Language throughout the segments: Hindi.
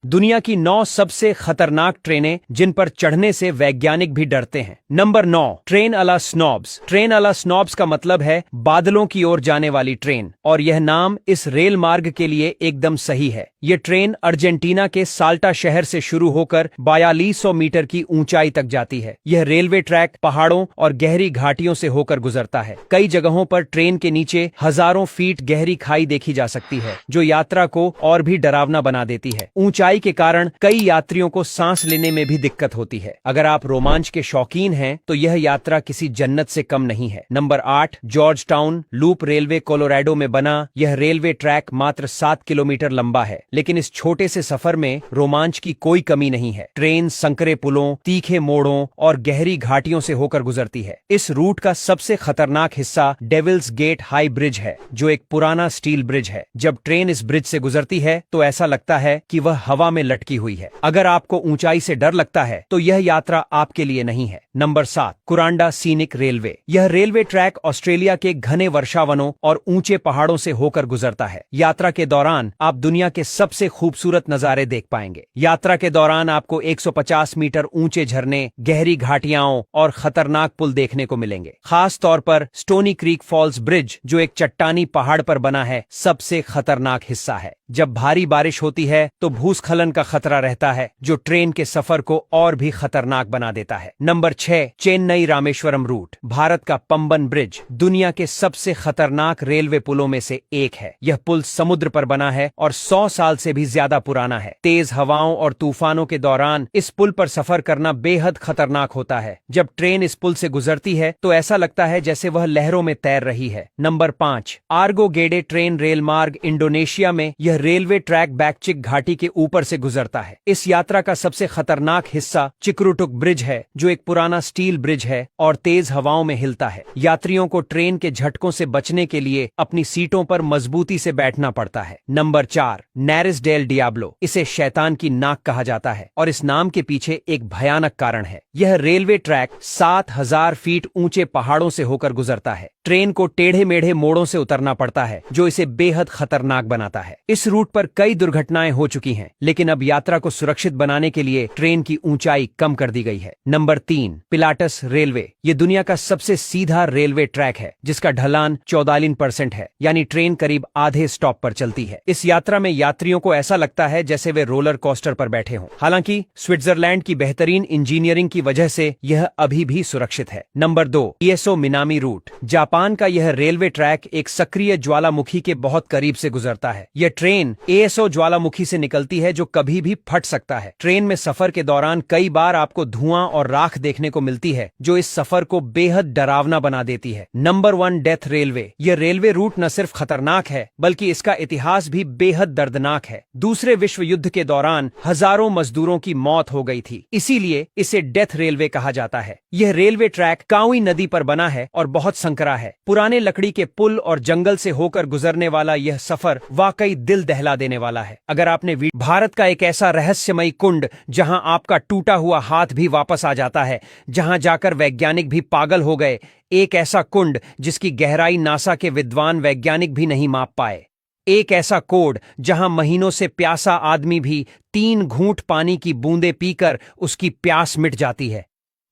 दुनिया की 9 सबसे खतरनाक ट्रेनें जिन पर चढ़ने से वैज्ञानिक भी डरते हैं। नंबर 9, ट्रेन अला स्नॉब्स। ट्रेन अला स्नॉब्स का मतलब है बादलों की ओर जाने वाली ट्रेन, और यह नाम इस रेल मार्ग के लिए एकदम सही है। यह ट्रेन अर्जेंटीना के साल्टा शहर से शुरू होकर 4200 मीटर की ऊंचाई तक जाती है। यह रेलवे ट्रैक पहाड़ों और गहरी घाटियों से होकर गुजरता है। कई जगहों पर ट्रेन के नीचे हजारों फीट गहरी खाई देखी जा सकती है, जो यात्रा को और भी डरावना बना देती है। ऊंचाई के कारण कई यात्रियों को सांस लेने में भी दिक्कत होती है। अगर आप रोमांच के शौकीन हैं तो यह यात्रा किसी जन्नत से कम नहीं है। Number 8, George town loop railway Colorado में बना यह रेलवे ट्रैक मात्र 7 किलोमीटर लंबा है, लेकिन इस छोटे से सफर में रोमांच की कोई कमी नहीं है। ट्रेन संकरे पुलों, तीखे मोड़ों और गहरी घाटियों से होकर गुजरती है। इस रूट का सबसे खतरनाक हिस्सा डेविल्स गेट हाई ब्रिज है, जो एक पुराना स्टील ब्रिज है। जब ट्रेन इस ब्रिज से गुजरती है तो ऐसा लगता है कि वह हवा में लटकी हुई है। अगर आपको ऊंचाई से डर लगता है तो यह यात्रा आपके लिए नहीं है। Number 7, Kuranda scenic railway. यह रेलवे ट्रैक ऑस्ट्रेलिया के घने वर्षावनों और ऊंचे पहाड़ों से होकर गुजरता है। यात्रा के दौरान आप दुनिया के सबसे खूबसूरत नजारे देख पाएंगे। यात्रा के दौरान आपको 150 मीटर ऊंचे झरने, गहरी घाटियां और खतरनाक पुल देखने को मिलेंगे। खास तौर पर स्टोनी क्रीक फॉल्स ब्रिज, जो एक चट्टानी पहाड़ पर बना है, सबसे खतरनाक हिस्सा है। जब भारी बारिश होती है तो भूस्खलन का खतरा रहता है, जो ट्रेन के सफर को और भी खतरनाक बना देता है। Number 6, Chennai Rameswaram route. भारत का पंबन ब्रिज दुनिया के सबसे खतरनाक रेलवे पुलों में से एक है। यह पुल समुद्र पर बना है और 100 साल से भी ज्यादा पुराना है। तेज हवाओं और तूफानों के दौरान इस पुल पर सफर करना बेहद खतरनाक होता है। जब ट्रेन इस पुल से गुजरती है तो ऐसा लगता है जैसे वह लहरों में तैर रही है। Number 5, Ergo Gede train rail मार्ग। इंडोनेशिया में यह रेलवे ट्रैक बैकचिक घाटी के ऊपर से गुजरता है। इस यात्रा का सबसे खतरनाक हिस्सा चिक्रुटुक ब्रिज है, जो एक पुराना स्टील ब्रिज है और तेज हवाओं में हिलता है। यात्रियों को ट्रेन के झटकों से बचने के लिए अपनी सीटों पर मजबूती से बैठना पड़ता है। Number 4, Nariz del Diablo. इसे शैतान की नाक कहा जाता है और इस नाम के पीछे एक भयानक कारण है। यह रेलवे ट्रैक 7000 फीट ऊंचे पहाड़ों से होकर गुजरता है। ट्रेन को टेढ़े मेढ़े मोड़ों से उतरना पड़ता है, जो इसे बेहद खतरनाक बनाता है। इस रूट पर कई दुर्घटनाएं हो चुकी हैं, लेकिन अब यात्रा को सुरक्षित बनाने के लिए ट्रेन की ऊंचाई कम कर दी गई है। Number 3, Pilatus railway. ये दुनिया का सबसे सीधा रेलवे ट्रैक है, जिसका ढलान 14% है, यानी ट्रेन करीब आधे स्टॉप पर चलती है। इस यात्रा में यात्रियों को ऐसा लगता है जैसे वे रोलर कोस्टर पर बैठे हों। हालांकि स्विट्जरलैंड की बेहतरीन इंजीनियरिंग की वजह से यह अभी भी सुरक्षित है। Number 2, ESO Minami route. Japan का यह रेलवे ट्रैक एक सक्रिय ज्वालामुखी के बहुत करीब से गुजरता है। यह ट्रेन एएसओ ज्वालामुखी से निकलती है, जो कभी भी फट सकता है। ट्रेन में सफर के दौरान कई बार आपको धुआं और राख देखने को मिलती है, जो इस सफर को बेहद डरावना बना देती है। Number 1, death railway. यह रेलवे रूट न सिर्फ खतरनाक है, बल्कि इसका इतिहास भी बेहद दर्दनाक है। दूसरे विश्व युद्ध के दौरान हजारों मजदूरों की मौत हो गई थी, इसीलिए इसे डेथ रेलवे कहा जाता है। यह रेलवे ट्रैक काउई नदी पर बना है और बहुत संकरा है। पुराने लकड़ी के पुल और जंगल से होकर गुजरने वाला यह सफर वाकई दिल दहला देने वाला है। अगर आपने भारत का एक ऐसा रहस्यमयी कुंड, जहां आपका टूटा हुआ हाथ भी वापस आ जाता है, जहां जाकर वैज्ञानिक भी पागल हो गए, एक ऐसा कुंड जिसकी गहराई नासा के विद्वान वैज्ञानिक भी नहीं माप पाए, एक ऐसा कोड जहां महीनों से प्यासा आदमी भी 3 घूंट पानी की बूंदें पीकर उसकी प्यास मिट जाती है,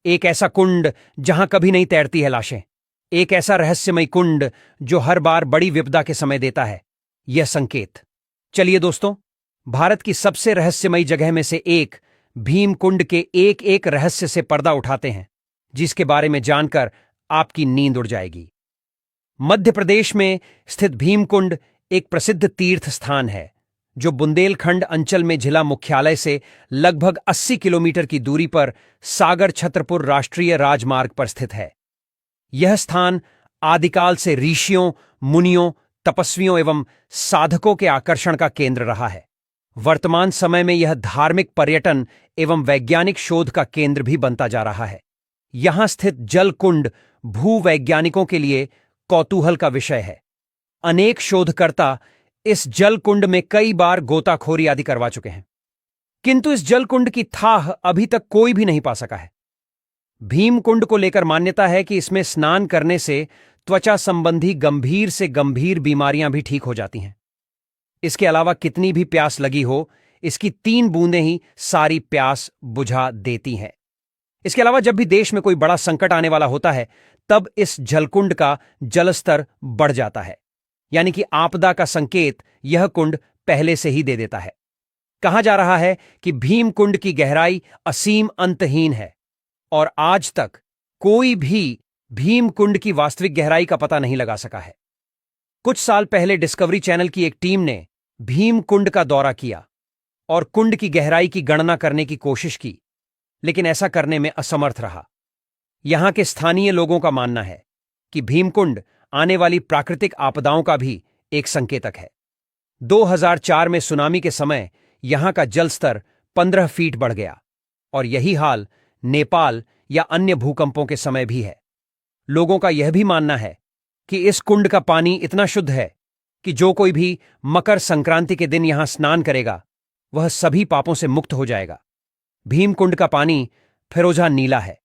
एक ऐसा कुंड जहां कभी नहीं तैरती है लाशें, एक ऐसा रहस्यमय कुंड जो हर बार बड़ी विपदा के समय देता है यह संकेत। चलिए दोस्तों, भारत की सबसे रहस्यमयी जगह में से एक भीम कुंड के एक एक रहस्य से पर्दा उठाते हैं, जिसके बारे में जानकर आपकी नींद उड़ जाएगी। मध्य प्रदेश में स्थित भीम कुंड एक प्रसिद्ध तीर्थ स्थान है, जो बुंदेलखंड अंचल में जिला मुख्यालय से लगभग 80 किलोमीटर की दूरी पर सागर छत्रपुर राष्ट्रीय राजमार्ग पर स्थित है। यह स्थान आदिकाल से ऋषियों, मुनियों, तपस्वियों एवं साधकों के आकर्षण का केंद्र रहा है। वर्तमान समय में यह धार्मिक पर्यटन एवं वैज्ञानिक शोध का केंद्र भी बनता जा रहा है। यहां स्थित जल कुंड भूवैज्ञानिकों के लिए कौतूहल का विषय है। अनेक शोधकर्ता इस जल कुंड में कई बार गोताखोरी आदि करवा चुके हैं, किंतु इस जल कुंड की थाह अभी तक कोई भी नहीं पा सका है। भीम कुंड को लेकर मान्यता है कि इसमें स्नान करने से त्वचा संबंधी गंभीर से गंभीर बीमारियां भी ठीक हो जाती हैं। इसके अलावा कितनी भी प्यास लगी हो, इसकी 3 बूंदें ही सारी प्यास बुझा देती हैं। इसके अलावा जब भी देश में कोई बड़ा संकट आने वाला होता है, तब इस जलकुंड का जलस्तर बढ़ जाता है, यानी कि आपदा का संकेत यह कुंड पहले से ही दे देता है। कहा जा रहा है कि भीम कुंड की गहराई असीम अंतहीन है और आज तक कोई भी भीम कुंड की वास्तविक गहराई का पता नहीं लगा सका है। कुछ साल पहले डिस्कवरी चैनल की एक टीम ने भीम कुंड का दौरा किया और कुंड की गहराई की गणना करने की कोशिश की, लेकिन ऐसा करने में असमर्थ रहा। यहां के स्थानीय लोगों का मानना है कि भीमकुंड आने वाली प्राकृतिक आपदाओं का भी एक संकेतक है। 2004 में सुनामी के समय यहां का जल स्तर 15 फीट बढ़ गया और यही हाल नेपाल या अन्य भूकंपों के समय भी है। लोगों का यह भी मानना है कि इस कुंड का पानी इतना शुद्ध है कि जो कोई भी मकर संक्रांति के दिन यहां स्नान करेगा वह सभी पापों से मुक्त हो जाएगा। भीमकुंड का पानी फिरोजा नीला है।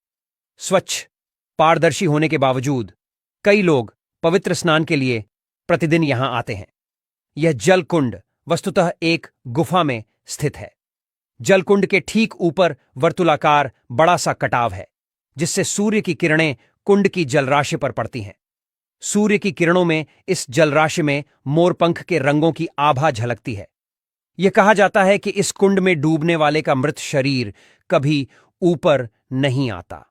स्वच्छ, पारदर्शी होने के बावजूद कई लोग पवित्र स्नान के लिए प्रतिदिन यहां आते हैं। यह जलकुंड वस्तुतः एक गुफा में स्थित है। जलकुंड के ठीक ऊपर वर्तुलाकार बड़ा सा कटाव है, जिससे सूर्य की किरणें कुंड की जलराशि पर पड़ती हैं। सूर्य की किरणों में इस जलराशि में मोरपंख के रंगों की आभा झलकती है। यह कहा जाता है कि इस कुंड में डूबने वाले का मृत शरीर कभी ऊपर नहीं आता।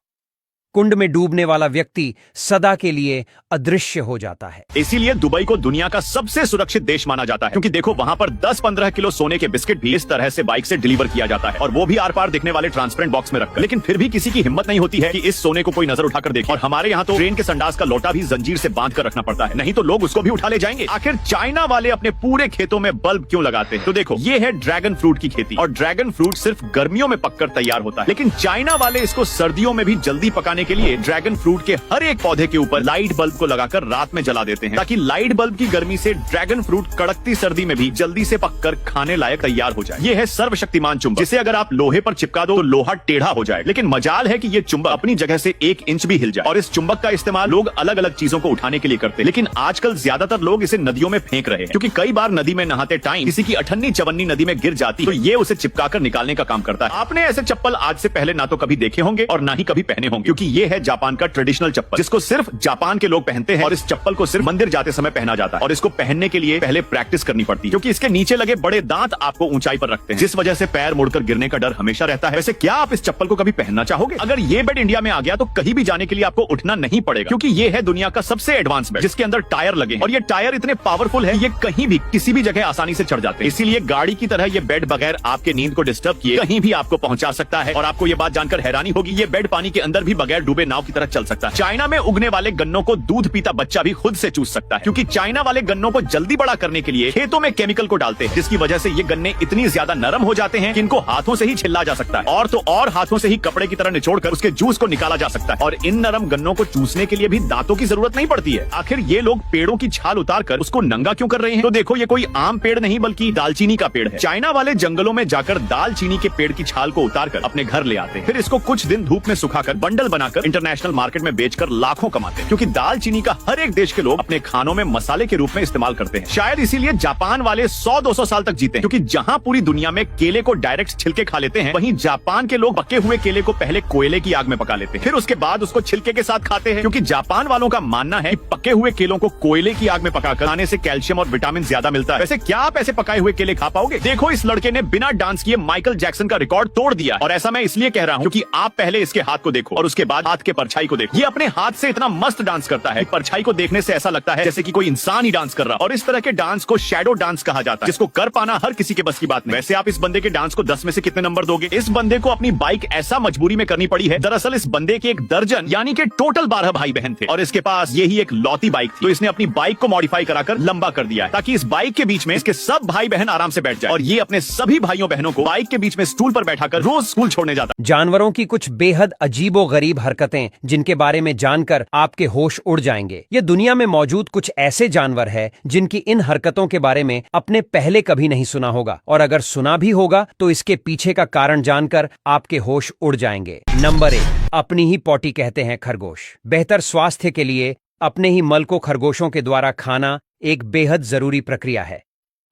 कुंड में डूबने वाला व्यक्ति सदा के लिए अदृश्य हो जाता है। इसीलिए दुबई को दुनिया का सबसे सुरक्षित देश माना जाता है, क्योंकि देखो वहाँ पर 10-15 किलो सोने के बिस्किट भी इस तरह से बाइक से डिलीवर किया जाता है, और वो भी आर पार दिखने वाले ट्रांसपेरेंट बॉक्स में रखकर। लेकिन फिर भी किसी की हिम्मत नहीं होती है कि इस सोने को कोई नजर उठाकर देखे। और हमारे यहाँ तो ट्रेन के संडास का लोटा भी जंजीर से बांध कर रखना पड़ता है, नहीं तो लोग उसको भी उठा ले जाएंगे। आखिर चाइना वाले अपने पूरे खेतों में बल्ब क्यों लगाते हैं? तो देखो, ये है ड्रैगन फ्रूट की खेती, और ड्रैगन फ्रूट सिर्फ गर्मियों में पककर तैयार होता है। लेकिन चाइना वाले इसको सर्दियों में भी जल्दी पकाने के लिए ड्रैगन फ्रूट के हर एक पौधे के ऊपर लाइट बल्ब को लगाकर रात में जला देते हैं, ताकि लाइट बल्ब की गर्मी से ड्रैगन फ्रूट कड़कती सर्दी में भी जल्दी से पककर खाने लायक तैयार हो जाए। ये है सर्वशक्तिमान चुंबक, जिसे अगर आप लोहे पर चिपका दो तो लोहा टेढ़ा हो जाए। लेकिन मजाल है कि ये चुंबक अपनी जगह से 1 इंच भी हिल जाए। और इस चुंबक का इस्तेमाल लोग अलग अलग चीजों को उठाने के लिए करते हैं, लेकिन आजकल ज्यादातर लोग इसे नदियों में फेंक रहे हैं, क्योंकि कई बार नदी में नहाते टाइम किसी की अठन्नी चवन्नी नदी में गिर जाती तो ये उसे चिपकाकर निकालने का काम करता है। आपने ऐसे चप्पल आज से पहले ना तो कभी देखे होंगे और ना ही कभी पहने होंगे, क्योंकि ये है जापान का ट्रेडिशनल चप्पल, जिसको सिर्फ जापान के लोग पहनते हैं। और इस चप्पल को सिर्फ मंदिर जाते समय पहना जाता है, और इसको पहनने के लिए पहले प्रैक्टिस करनी पड़ती है, क्योंकि इसके नीचे लगे बड़े दांत आपको ऊंचाई पर रखते हैं, जिस वजह से पैर मुड़कर गिरने का डर हमेशा रहता है। वैसे क्या आप इस चप्पल को कभी पहनना चाहोगे? अगर ये बेड इंडिया में आ गया तो कहीं भी जाने के लिए आपको उठना नहीं पड़ेगा, क्योंकि ये है दुनिया का सबसे एडवांस बेड, जिसके अंदर टायर लगे हैं, और ये टायर इतने पावरफुल है, ये कहीं भी किसी भी जगह आसानी से चढ़ जाते हैं। इसीलिए गाड़ी की तरह ये बेड बगैर आपके नींद को डिस्टर्ब किए कहीं भी आपको पहुंचा सकता है। और आपको ये बात जानकर हैरानी होगी, ये बेड पानी के अंदर भी बगैर डूबे नाव की तरह चल सकता है। चाइना में उगने वाले गन्नों को दूध पीता बच्चा भी खुद से चूस सकता है, क्योंकि चाइना वाले गन्नों को जल्दी बड़ा करने के लिए खेतों में केमिकल को डालते हैं, जिसकी वजह से ये गन्ने इतनी ज्यादा नरम हो जाते हैं कि इनको हाथों से ही छिल्ला जा सकता है, और तो और हाथों से ही कपड़े की तरह निचोड़कर उसके जूस को निकाला जा सकता है। और इन नरम गन्नों को चूसने के लिए भी दांतों की जरूरत नहीं पड़ती है। आखिर ये लोग पेड़ों की छाल उतारकर उसको नंगा क्यों कर रहे हैं? तो देखो, ये कोई आम पेड़ नहीं बल्कि दालचीनी का पेड़ है। चाइना वाले जंगलों में जाकर दालचीनी के पेड़ की छाल को उतारकर अपने घर ले आते हैं, फिर इसको कुछ दिन धूप में सुखाकर बंडल बनाकर इंटरनेशनल मार्केट में बेचकर लाखों कमाते हैं, क्योंकि दालचीनी का हर एक देश के लोग अपने खानों में मसाले के रूप में इस्तेमाल करते हैं। शायद इसीलिए जापान वाले 100-200 साल तक जीते हैं, क्योंकि जहां पूरी दुनिया में केले को डायरेक्ट छिलके खा लेते हैं, वहीं जापान के लोग पके हुए केले को पहले कोयले की आग में पका लेते हैं, फिर उसके बाद उसको छिलके के साथ खाते हैं, क्योंकि जापान वालों का मानना है कि पके हुए केलों को कोयले की आग में पकाकर खाने से कैल्शियम और विटामिन ज्यादा मिलता है। वैसे क्या आप ऐसे पकाए हुए केले खा पाओगे? देखो, इस लड़के ने बिना डांस किए माइकल जैक्सन का रिकॉर्ड तोड़ दिया, और ऐसा मैं इसलिए कह रहा हूँ क्योंकि आप पहले इसके हाथ को देखो और उसके बाद हाथ के परछाई को देखो। ये अपने हाथ से इतना मस्त डांस करता है, परछाई को देखने से ऐसा लगता है जैसे कि कोई इंसान ही डांस कर रहा। और इस तरह के डांस को शैडो डांस कहा जाता है, जिसको कर पाना हर किसी के बस की बात नहीं। वैसे आप इस बंदे के डांस को 10 में से कितने नंबर दोगे? इस बंदे को अपनी बाइक ऐसा मजबूरी में करनी पड़ी है। दरअसल इस बंदे के 1 दर्जन यानी कि टोटल 12 भाई बहन थे, और इसके पास यही एक लौती बाइक थी, तो इसने अपनी बाइक को मॉडिफाई कराकर लंबा कर दिया है, ताकि इस बाइक के बीच में इसके सब भाई बहन आराम से बैठ जाए, और ये अपने सभी भाइयों बहनों को बाइक के बीच में स्टूल पर बैठाकर रोज स्कूल छोड़ने जाता है। जानवरों की कुछ बेहद अजीबो गरीब हरकतें, जिनके बारे में जानकर आपके होश उड़ जाएंगे। ये दुनिया में मौजूद कुछ ऐसे जानवर है जिनकी इन हरकतों के बारे में आपने पहले कभी नहीं सुना होगा, और अगर सुना भी होगा तो इसके पीछे का कारण जानकर आपके होश उड़ जाएंगे। नंबर 1, अपनी ही पॉटी कहते हैं खरगोश। बेहतर स्वास्थ्य के लिए अपने ही मल को खरगोशों के द्वारा खाना एक बेहद जरूरी प्रक्रिया है।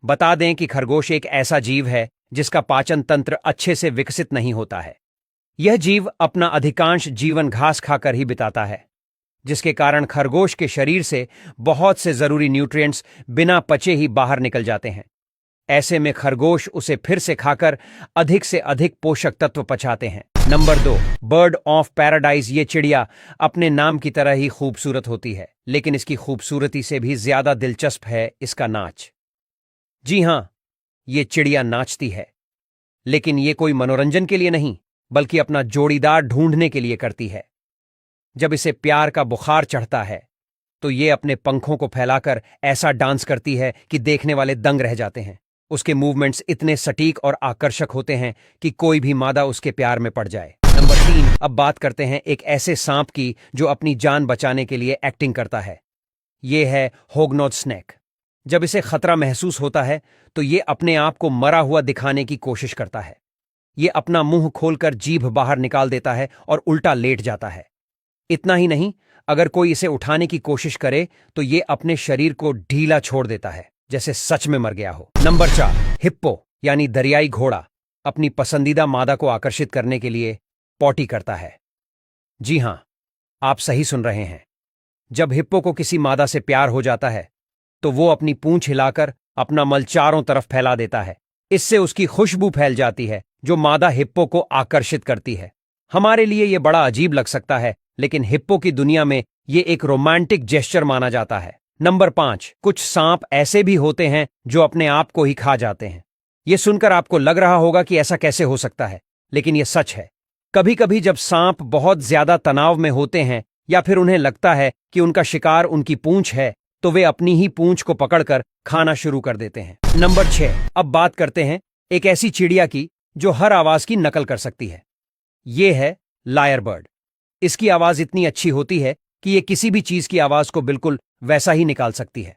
बता दें कि खरगोश एक ऐसा जीव है जिसका पाचन तंत्र अच्छे से विकसित नहीं होता है। यह जीव अपना अधिकांश जीवन घास खाकर ही बिताता है, जिसके कारण खरगोश के शरीर से बहुत से जरूरी न्यूट्रिएंट्स बिना पचे ही बाहर निकल जाते हैं। ऐसे में खरगोश उसे फिर से खाकर अधिक से अधिक पोषक तत्व पचाते हैं। Number 2, bird of paradise. ये चिड़िया अपने नाम की तरह ही खूबसूरत होती है, लेकिन इसकी खूबसूरती से भी ज्यादा दिलचस्प है इसका नाच। जी हां, ये चिड़िया नाचती है, लेकिन ये कोई मनोरंजन के लिए नहीं, बल्कि अपना जोड़ीदार ढूंढने के लिए करती है। जब इसे प्यार का बुखार चढ़ता है तो ये अपने पंखों को फैलाकर ऐसा डांस करती है कि देखने वाले दंग रह जाते हैं। उसके मूवमेंट्स इतने सटीक और आकर्षक होते हैं कि कोई भी मादा उसके प्यार में पड़ जाए। नंबर 3, अब बात करते हैं एक ऐसे सांप की जो अपनी जान बचाने के लिए एक्टिंग करता है। ये है होगनोथ स्नेक। जब इसे खतरा महसूस होता है तो ये अपने आप को मरा हुआ दिखाने की कोशिश करता है। ये अपना मुंह खोलकर जीभ बाहर निकाल देता है और उल्टा लेट जाता है। इतना ही नहीं, अगर कोई इसे उठाने की कोशिश करे तो ये अपने शरीर को ढीला छोड़ देता है, जैसे सच में मर गया हो। नंबर 4, हिप्पो यानी दरियाई घोड़ा अपनी पसंदीदा मादा को आकर्षित करने के लिए पॉटी करता है। जी हां, आप सही सुन रहे हैं। जब हिप्पो को किसी मादा से प्यार हो जाता है तो वो अपनी पूंछ हिलाकर अपना मल चारों तरफ फैला देता है। इससे उसकी खुशबू फैल जाती है जो मादा हिप्पो को आकर्षित करती है। हमारे लिए यह बड़ा अजीब लग सकता है, लेकिन हिप्पो की दुनिया में ये एक रोमांटिक जेस्चर माना जाता है। नंबर 5, कुछ सांप ऐसे भी होते हैं जो अपने आप को ही खा जाते हैं। यह सुनकर आपको लग रहा होगा कि ऐसा कैसे हो सकता है, लेकिन यह सच है। कभी कभी जब सांप बहुत ज्यादा तनाव में होते हैं या फिर उन्हें लगता है कि उनका शिकार उनकी पूंछ है, तो वे अपनी ही पूंछ को पकड़कर खाना शुरू कर देते हैं। नंबर 6, अब बात करते हैं एक ऐसी चिड़िया की जो हर आवाज की नकल कर सकती है। यह है लायर बर्ड। इसकी आवाज इतनी अच्छी होती है कि यह किसी भी चीज की आवाज को बिल्कुल वैसा ही निकाल सकती है,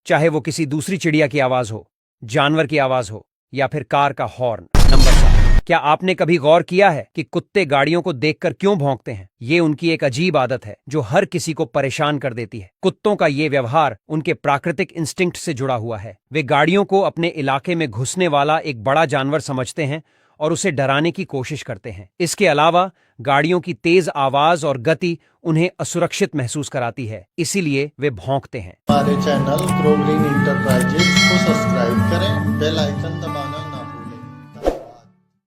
चाहे वो किसी दूसरी चिड़िया की आवाज हो, जानवर की आवाज हो या फिर कार का हॉर्न। नंबर 7, क्या आपने कभी गौर किया है कि कुत्ते गाड़ियों को देखकर क्यों भौंकते हैं? ये उनकी एक अजीब आदत है जो हर किसी को परेशान कर देती है। कुत्तों का ये व्यवहार उनके प्राकृतिक इंस्टिंक्ट से जुड़ा हुआ है। वे गाड़ियों को अपने इलाके में घुसने वाला एक बड़ा जानवर समझते हैं और उसे डराने की कोशिश करते हैं। इसके अलावा गाड़ियों की तेज आवाज और गति उन्हें असुरक्षित महसूस कराती है, इसीलिए वे भौंकते हैं। हमारे चैनल ग्रो ग्रीन इंटरप्राइजेज को सब्सक्राइब करें, बेल आइकन दबाएं।